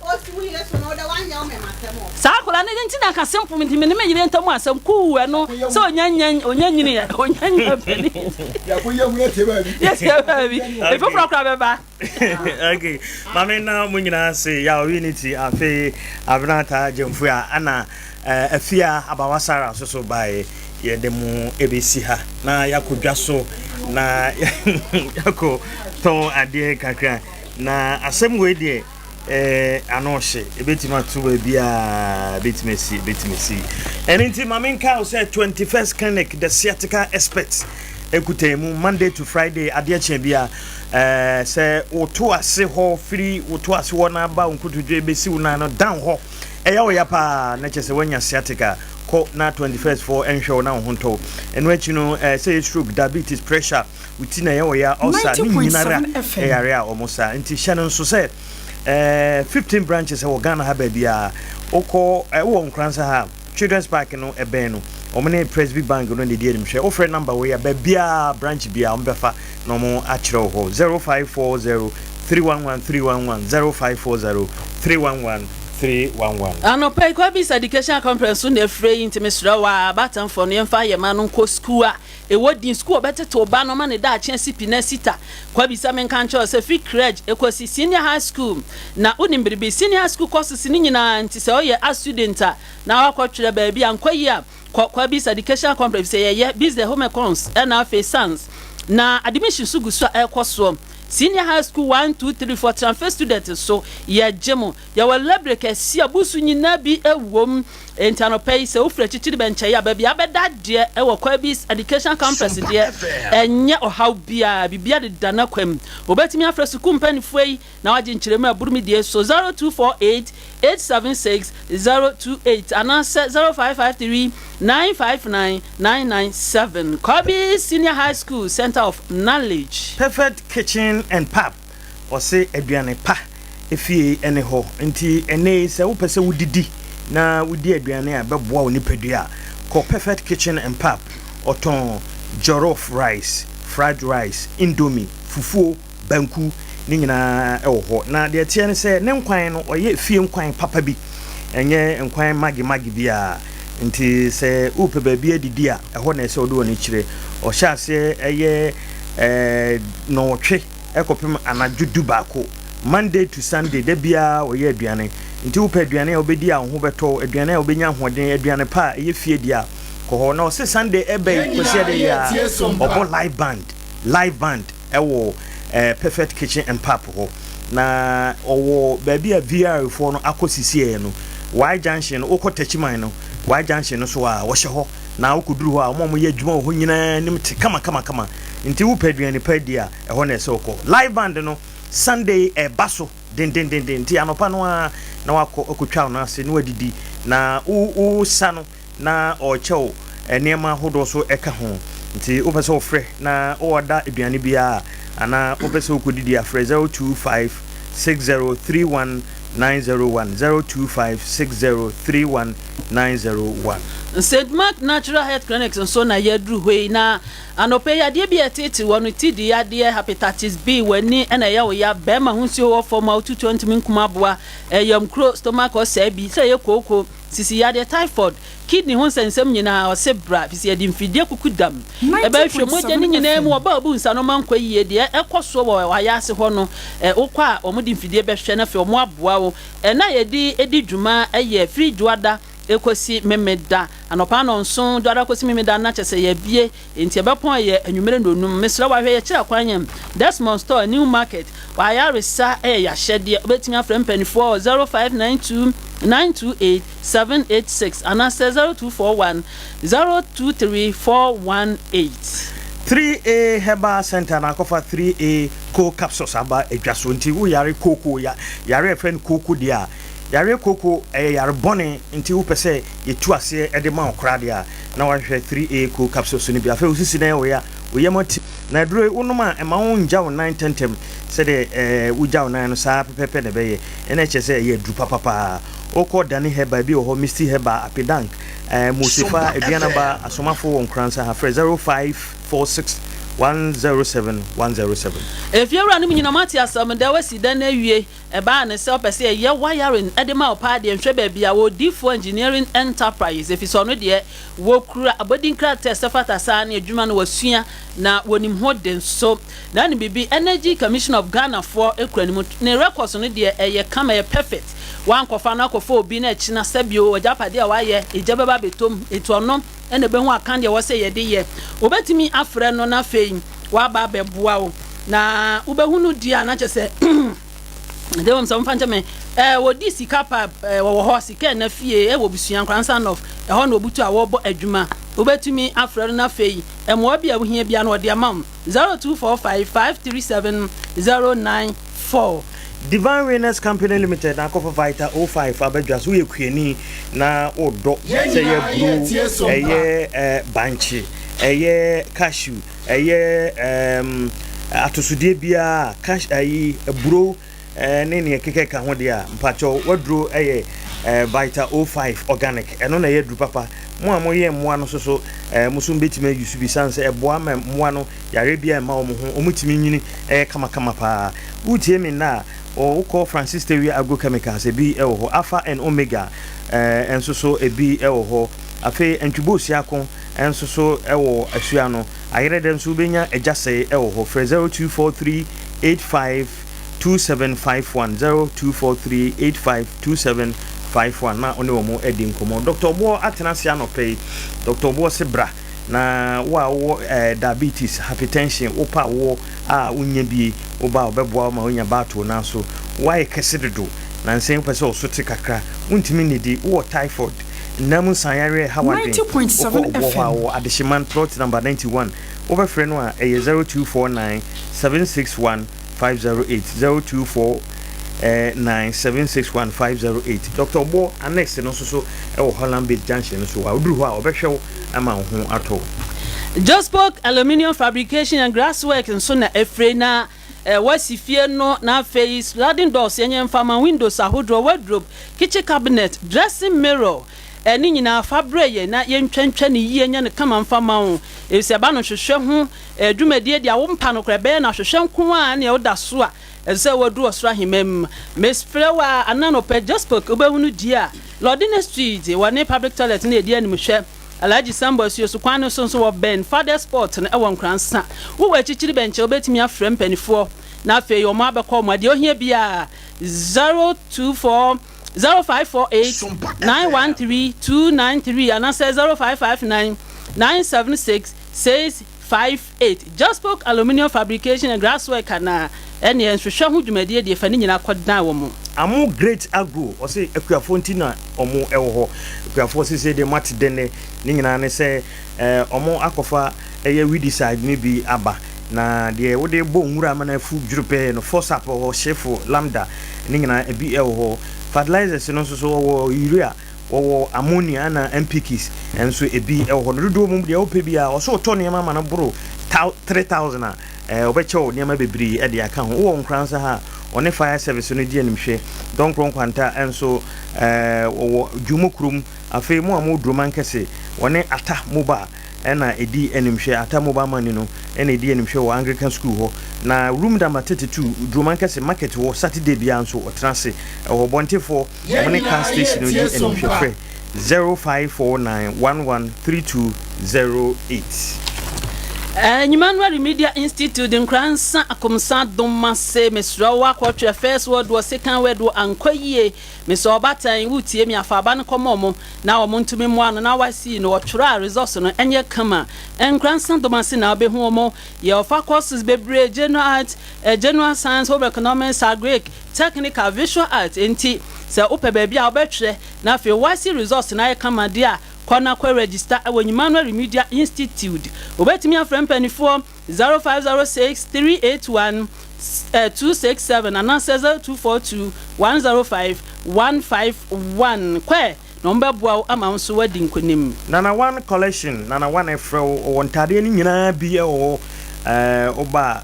sa akwala ne nti na ka simple mi me yire ntamu asam ku no so onyanyini beni ya ko ye hu te ba bi yes ya ba bi e fo pro beba okay mama na mo nyina se ya unity afi abnata jemfu a ana afia abawasara so bae ye demu ebesi ha na yakodwa so na yako ton ade kakra na asem we de anonhye ebetima to ba bia betimesi enti mamenka o say 21st clinic the sciatica experts ekutemu Monday to Friday ade acha bia say oto ase ho free oto ase ho na ba nkutudwe besi una no down ho eya wo ya pa na chese wanya sciatica ko na 21st for ensure na honto eno achi no say stroke diabetes pressure utina ye wo ya ulcer ni nyinara area omosa nti hye nso say 15 branches e wo Ghana ha ba bia oko wo nkransa ha children's park no ebe no omne Presby Bank no ne die nim hwe offer number we ya ba bia branch bia ombefa no mo akire ho 0540 311 0540 311 311 Anopai Kwabis Education Conference so na free intimesra wa batam for no yemfa ye ma no ko school a e wodi school better to ba no ma ne da chance pina sita Kwabisa men kan cho se free crèche ekosi senior high school na unim biribi senior high school courses ni nyina nti se o ye a student a na wakotwere ba bia nkwayi a Kwabis Education Conference ye business home accounts na afa sans na admission su guso ekoso senior high school 1 2 3 4 transfer students so ya jemo ya wa library kesi abusu nyina bi ewom entano pay se ofra chichiri benche ya ba bia beda de e wo Kwabis Education Campus de enye ohaw bia bibia de dana kwam obetimi afra su company foi na waje nchiremu aburumi de so 0248 876 028 anase 0553 959 997 Kwabis Senior High School Center of Knowledge. Perfect Kitchen and Pub or say aduane pa efie ene ho nti ene se wo pese wudidi na wudi aduane a beboa oni pedua ko Perfect Kitchen and Pub oton jollof rice, fried rice, indomie, fufuo, banku ni nyina e wo ho na de tie ne se ne nkwan no oye fie nkwan papa bi enye nkwan magi bia nti se upe baabi adidi a eho na se odo oni kire o sha se eye no twe ekopem anajudu bako Monday to Sunday de bia oye aduane nti upe aduane obedi a ho beto aduane obenya hoden aduane pa eye fie dia ko ho na o se Sunday ebe kwese de ya obo live band ewo Perfect Kitchen and Pub ho na owo baabi a VR for no akosisi e no Y junction okotachiman no Y junction no so a wo hye ho na okuduru ho a mo ye adwuma ho nyina nim te kama nti wo paduane padia e ho na se okọ live band no Sunday e baso den nti anopa no a na wakọ okotwa no ase no adidi na u sano na o chew enema hodo so eka ho nti wo pese ofre na o oda aduane bia ana wo pese okodidi afre 025 6031 901 025 6031 901 St. Mark Natural Health Clinics and so na yedru hwe na anope ya de bia tete wonu tidi ya de hepatitis B wani na ya wo ya be ma hunsi wo form out 20 min kuma boa yam kro stomach or sabi say ye koko sisi ya de typhoid kidney ho sensem nyina o se bra fisi ya de mfidie kukudam e ba hwe moja ni nyina mu oba bu nsa no mankwa yie de ekoso wo wa ya se ho no ukwa o mu de mfidie be hwe na fe o mu aboa wo na ye di edi dwuma ye free juada ekosi memeda anopa no nso doara kosi memeda na chese ye bie enti ebepon ye anwumere nonum mesra wa hwe ye kira kwanyam Desmond Store New Market wa ya resa ya hyede obetimi afrem penifo 0592 928 786 and 0241 023418 3A Herbal Center na kofa 3A co capsules aba edwaso nti wo yare koko ya yare friend koko dia yare koko yare bone nti wo pese yetu ase ede ma okra dia na wa hwe 3A co capsules ni bia fa usisi na wo ya wo yamati na duro unuma ema wo nja wo 910 se de wo ja wo 9 no sa pepepe ne beye ene chese ye dru papa oko dani heba bi ho Misty heba apidank musifa ediana ba asomafo won kransa ha 0546 107 107 if you run me mati asam da wasi dan awie e ba ne se opese ye wiring edema opa de nhwe ba bia wo D4 engineering enterprise if so no de wo kura abodin kra test fata sa na adwuma no wasua na wonim ho den so na ne bibi Energy Commission of Ghana for ekuranimu ne records no de ye kama ye perfect wan kofa na kofa obi na echi na sabio wajapade a waye ejabeba betom etuonom ene be hu akan de wo se ye de ye obetimi afre no na fei wa ba beboa wo na ubehunu dia na chese de won so mfanje me wo di sika pa wo ho sika na fie wo bisuan kransa of ho na obutu a wo bo adwuma obetimi afre no na fei mo bia wo hia bia na ode amam 0245537094 Divine Winners Company Limited na kofa Vita 05 abadwaso ye kuani na odo se ye bru eye banchi eye cashew eye atosudie bia cash ayi bro ne ne keke ka ho de a mpacho wadro eye Vita 05 organic eno na ye dru papa mo amoye mmoa no so musum betime yusu bi sanse eboa ma mmoa no yare bia ma omo ho omutimi nyini kama pa utie me na o call Francis Terry agrochemicals ebi ho Alpha and Omega enso so ebi ho afi entwubosi akon enso so wo asua no ayere dem so benya ejase ho 0243852751 0243852751 na one omo edi nkomo Dr. Obo atenase anope Dr. Obo sebra na wo diabetes hypertension opa wo unya bi oba obeboa ma onya bato na so why kesedodo na nsen pese osote kakra untimi nidi wo typhoid namu sanyare hawadin 90.7 FM adeshiman plot number 91 over friend no 0249 761 508 0249761508 Dr. Obo annex no so Holland Bay Junction so uduru ho a obehwe ama ho ato Just spoke aluminium fabrication and glasswork nso na efrena wasifie no na face sliding doors yenye farmer windows ahodro wardrobe kitchen cabinet dressing mirror eni nyina fabreye na yentwentwa ne yie nya ne kama mfama ho ese ba no hwehwe ho dwumadie dia wo mpa no krebe na hwehwe nko a ne oda so a ese wadu osra himem mesfrewa anano pe just spoke obehunu dia Lordine Street wone public toilet na edi anim hwe Alaji Sambo so kwano so wo Ben Father Sport na ewon kransa wo wachichiri benche obetimi afrem panifo na afi yo ma bekọ mo de ohia bia 024 0548 913293 and answer 0559 976 658 Just spoke aluminium fabrication and glasswork na ene enhwehwe ho dwumadie de fa ni nyina kodan wo mo amu great agro o say ekuafo ntina omo ewo ho ekuafo se de mat dene ni nyina ne se omo akofa eye we decide ni bi aba na de wo de bo nwura mana fu djurupe no force up ho chefo lambda ni nyina ebi ewo ho fertilizers no so wo urea wo ammonia na NPKs enso ebi ewo ho no do mum de wo pe bia o so to ne mama na bro 3000 obecho ne ma bebri e de aka ho wo nkransa ha one fire service no die nimhwe don kwanta enso wo dwumokrum afi mu amodroman kese one ata moba ena edi enimhwe ata moba mani no ena edi enimhwe wo Anglican school ho na room number 32 droman kese market wo Saturday bia nso otrase wo bontefo one car station no di enimhwe 0549113208 Emmanuel Media Institute in Kransa akomsa domase mesrawa kwatwe first word wo second word wo ankoyie meso obatan wutie mi afaba no komomo na wo ntumi mo ano na wasi no twra resource no enye kama Kransa domase na obehu omo ye ofa courses bebre general art general science home economics agric technical visual art enti se ope baabi a obetwe na fe wasi resource na ye kama dia Kona kwa register awenyi Emmanuel Media Institute. Obetimi afrem penifo 0506 381 267 and answer 242 105 151. Kwe number bua ama nso wadi nkonim. Nana one collection, nana one efro wontade ni nyina bi o oba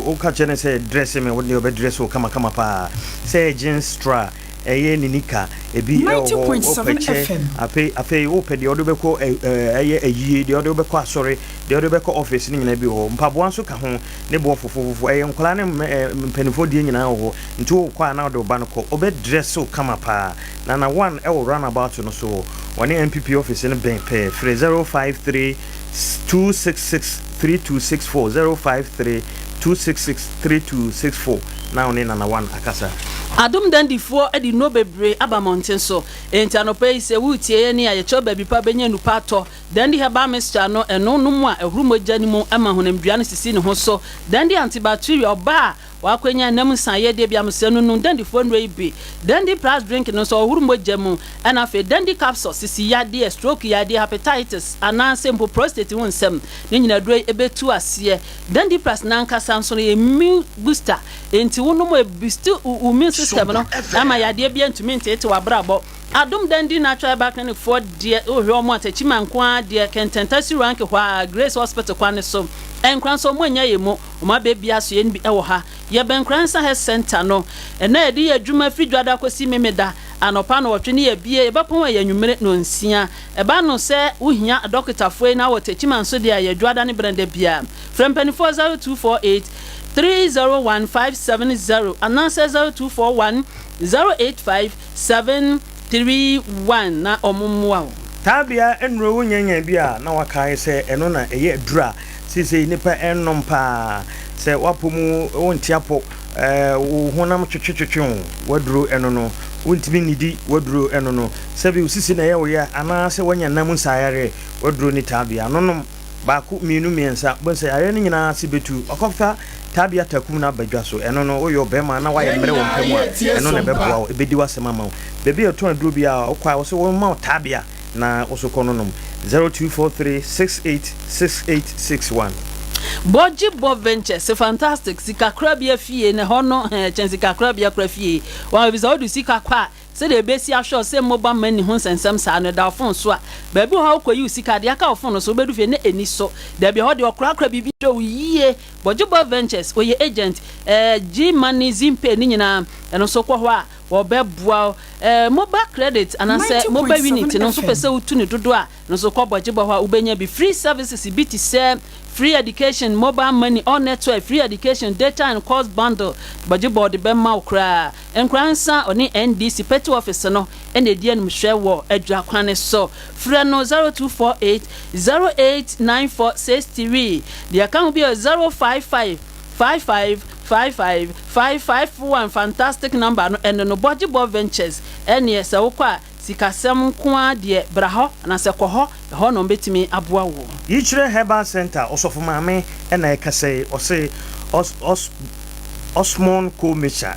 o ka chene say dress me wodi obe dress o kama pa say jeans stra eye ninika ebi 90.7 FM ape ope de odobeko eye ayie de odobeko asore de odobeko office ni nyina bi ho mpabo anso ka ho ne bo fofofofo eye nkola ne mpanifo de nyina ho nti kwa na do ba no ko obe dress o kama pa na one e run about no so one MPP office ne ben pe 053 266 3264 053 266 3264 now ne na one akasa Adum dandifo edi no bebre aba mountain so enti anope se wutie ne aye cho baby pa benya nupa to dandi heba mixture no eno no mu a ehurumogya ni mu ama honamdua no sisi ne ho so dandi antibacterial ba wakwenya nam sanye de bia msenu no dandifo no ibi dandi plus drink no so ehurumogya mu ana fe dandi capsule sisi yade stroke yade hepatitis ana simple prostate wonsem ne nyina duro ebetu ase dandi plus nanka sanso immune booster enti wono mo boost immune system no ama yade bia ntumi ntete wabrabo Adum Dendi Natural Background for dear Romo Chimankwa, dear Kententasi rank wha Grace Hospital Quanisom, and Cranso Monya, my baby as you be our ya Ben Cransa has center no, and there dear Juma free Dradako see me da, and upon or 20 year be a bapon you minute no sia, a bano say, Uhia, a doctor for now, Chiman so dear, your Dradani brand bia, from Penny 40248 301-570, and answer 0241 085-731 na omumwa. Tabia enro nyanya bia na wakai se eno na eye dura sisi nipa ennom pa se wapomu wontiapo wo honam twetwetwetwe waduro eno no wontimi nidi waduro eno no sabi usisi na ye wo ya ana se wanya nam nsayare waduro ni tabia nonom baako mienu miensa bonse yare ni nyina sibetu okofta tabia takum na badwa so eno no oyo bema na waye mere wo mpemu eno na beboa ebedi wasema ma bebi eto aduro bia okwa wo se wo ma tabia na osokono nom 0243686861 Boji Bob Ventures, fantastic. Sika krabia fie ne hono chensika krabia krafie. Wa bisa odu sika kwa se de besi asho se mobile money ho sensem sa no da phone so a baby how ko you sika de aka phone so bedu fie ne eni so da bi ho de okra bibi do yie. Boji Bob Ventures oye agent G money zimpe ni nyina eno so kwa ho a wo bebua mobile credit anase mobile unit no so pese utu ne dodo a no so kwa Boji Bob ho ubenya bi free services biti se free education, mobile money, all network, free education, data and course bundle. Boji Bob the Bema Ukra. NKORANZA oni NDC Petty Officer no, and the DN Mshre War, Edra Kwane so. Freno 0248 089463. The account will be a 055 551 fantastic number and no Boji Bob Ventures. And yes, okwa sikasem kwa de braho na se koho ho no betimi aboa wo Yichire Herbal Center osofo maame na ekase ose Osmond Komisha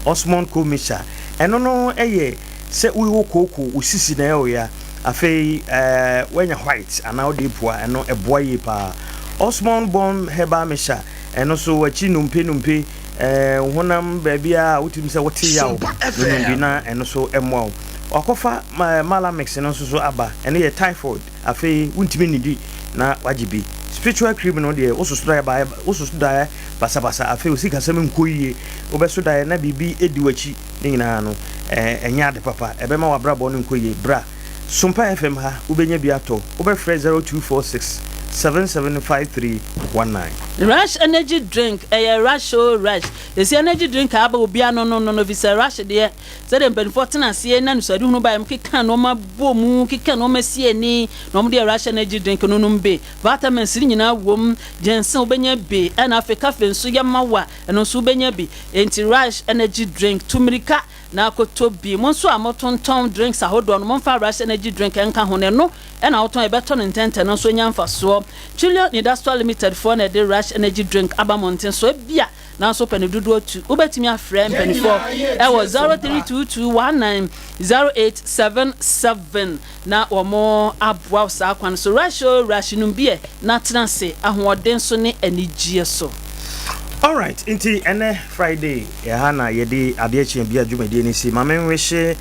Osmond Komisha eno no eye se uwo koko usisi na yo ya afei wenya white ana odipua eno eboa yi pa Osmond Bon Herbal Misha eno so wachi numpe honam baabia utimse wote yawo numbi na eno so emwa wakofa malamix no so aba ene ye typhoid afei untimi nidi na wajibi spiritual criminal de osusuda ba osusuda basa afei osika sem nkoyie obesuda na bibi ediwachi ni nyina no enya de papa ebema wabrabo no nkoyie bra Sompa FM ha ubenya biato ubefre 0246 775319 Rush energy drink rush the energy drink aba obi no visa rush de say dem ben 14 ase na nusadu hunu ba em keka no ma bomu keka no ma sie ni no mo de rush energy drink no mbe vitamins ni nyina wom jensen obenya be na Africa fenso yamawa eno so obenya be enti rush energy drink tumirika na akotobi mo so amotonton drinks ahodo no mo fa rush energy drink enka ho ne no na auton e beto no ntente no so nyamfa so Trillion Industrial Limited for na de rush energy drink abamonten so bia na so pene dudu otu ubetimi afrem pene 4 e was 0322190877 na omo abwa sa kwan so rush numbie na transe ahoden so ne anigie so. All right, inti ene Friday hana yedi ADEA AKYE ABIA adwumadi ni si mamenwehye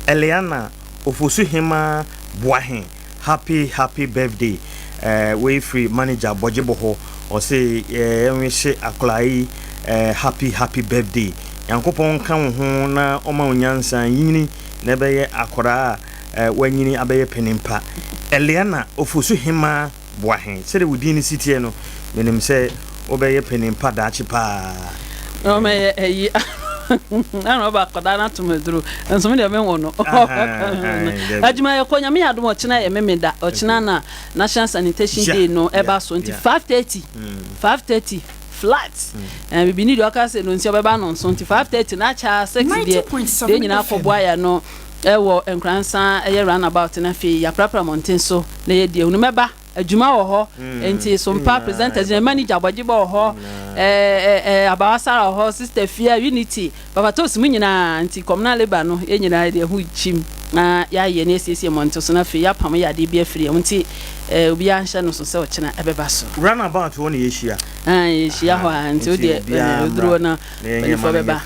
Eliana Ofosuhema Boahen happy birthday way free manager Boji Boho or say enwehye akolai happy birthday yankopon kan ho na oma onyansa yini na beye akora wanyini abeye penimpa Eliana Ofosuhema Boahen say we ni city no menim say obeye penimpa dachi pa o me eyi na ba kodana tumeduru enso me de me wono ajuma yakonya me adom ochina ye memeda ochina na National Sanitation Day no eba so 5:30 flat and we need to akase no nsi obeba no 5:30 na cha 6 de nyina akobwa ya no ewo NKORANZA eye runabout na fi ya prapra mountain so na ye die unumeba adwuma wo ho enti Sompa presenters and manager Boji Bob ho abawasara ho sister Fia Unity baba to simu nyina enti communal labor no e nyina de hu chim na ya ye na esiesie monto so na fi ya pam ya de bia free enti obi anhya no so se ochina ebeba so runabout won ye hia yeshia ho enti o de oduro na before beba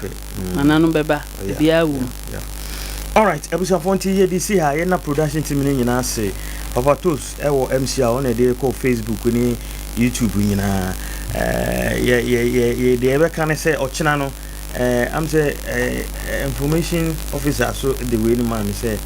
ananu beba bia wu All right, ebusa fonti here this here na production team ni nyina say Papa Toast e wo MC a on e dey call Facebook ni YouTube nyina ye dey ebe kan say ochina no am say information officer so the way ni man say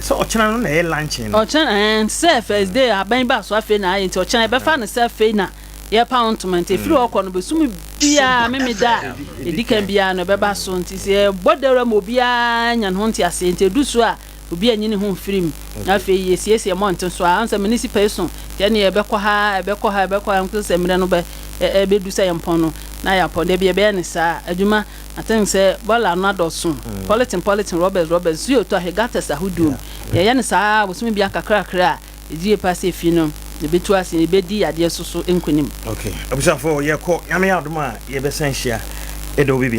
so ochina no na e launching ochina and say first day aban ba so afi na ayi nti ochina e be fa no say afi na ye appointment e free okọ no be sumi bia memeda edikan bia no be ba so nti se bodere mo bia nya no nti ase nti dusu a obi anyi ne ho mfirim na fe yesiesie monten so ansa municipal so ye ne e be kọ ha nko se mire no be e be dusa yempon no na ya pon de bia be ne sa adwuma aten se bola no adoso politin Robert zio to ahegata sa hudum ye ne sa bosumi bia kakra ejie passe fi no the betu ase e be di ade so enkonim. Okay abusa for ye ko nyame adoma ye be san hia e do bibia